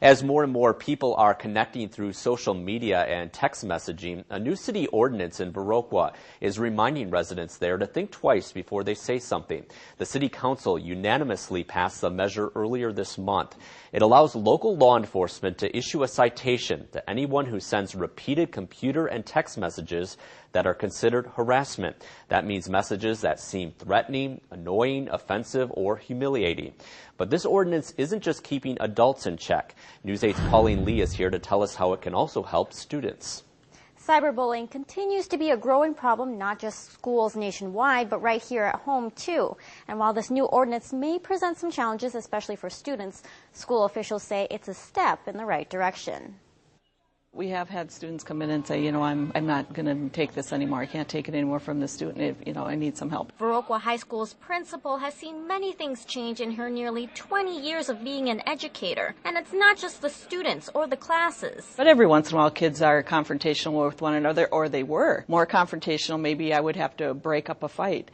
As more and more people are connecting through social media and text messaging, a new city ordinance in Viroqua is reminding residents there to think twice before they say something. The city council unanimously passed the measure earlier this month. It allows local law enforcement to issue a citation to anyone who sends repeated computer and text messages that are considered harassment. That means messages that seem threatening, annoying, offensive, or humiliating. But this ordinance isn't just keeping adults in check. News 8's Pauline Lee is here to tell us how it can also help students. Cyberbullying continues to be a growing problem, not just schools nationwide, but right here at home, too. And while this new ordinance may present some challenges, especially for students, school officials say it's a step in the right direction. We have had students come in and say, I'm not going to take this anymore. I can't take it anymore from the student. I need some help. Viroqua High School's principal has seen many things change in her nearly 20 years of being an educator. And it's not just the students or the classes. But every once in a while, kids are confrontational with one another, or they were. More confrontational, maybe I would have to break up a fight.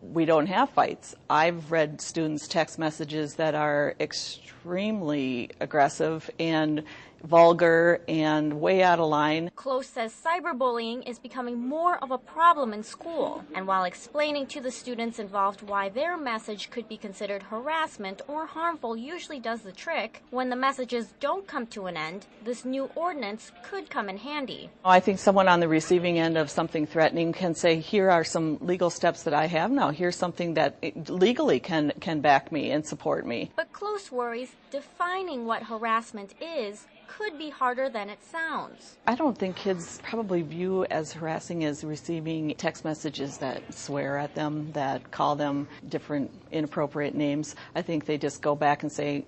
We don't have fights. I've read students' text messages that are extremely aggressive and vulgar and way out of line. Close says cyberbullying is becoming more of a problem in school. And while explaining to the students involved why their message could be considered harassment or harmful usually does the trick, when the messages don't come to an end, this new ordinance could come in handy. I think someone on the receiving end of something threatening can say, here are some legal steps that I have now. Here's something that legally can back me and support me. But Close worries defining what harassment is could be harder than it sounds. I don't think kids probably view as harassing as receiving text messages that swear at them, that call them different inappropriate names. I think they just go back and say,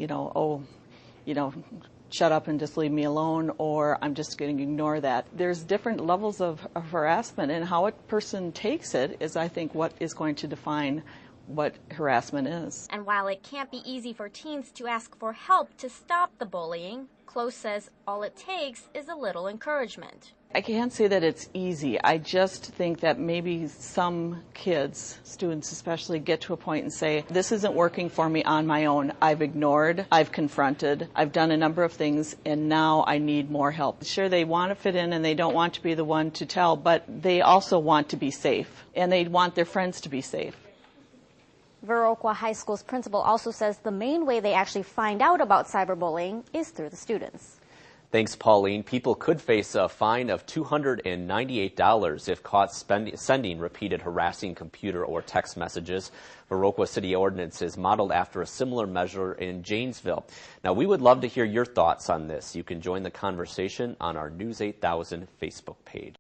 shut up and just leave me alone, or I'm just going to ignore that. There's different levels of harassment, and how a person takes it is, I think, what is going to define what harassment is. And while it can't be easy for teens to ask for help to stop the bullying, Close says all it takes is a little encouragement. I can't say that it's easy. I just think that maybe some kids, students especially, get to a point and say, this isn't working for me on my own. I've ignored, I've confronted, I've done a number of things, and now I need more help. Sure, they want to fit in and they don't want to be the one to tell, but they also want to be safe, and they want their friends to be safe. Viroqua High School's principal also says the main way they actually find out about cyberbullying is through the students. Thanks, Pauline. People could face a fine of $298 if caught sending repeated harassing computer or text messages. Viroqua City Ordinance is modeled after a similar measure in Janesville. Now, we would love to hear your thoughts on this. You can join the conversation on our News 8000 Facebook page.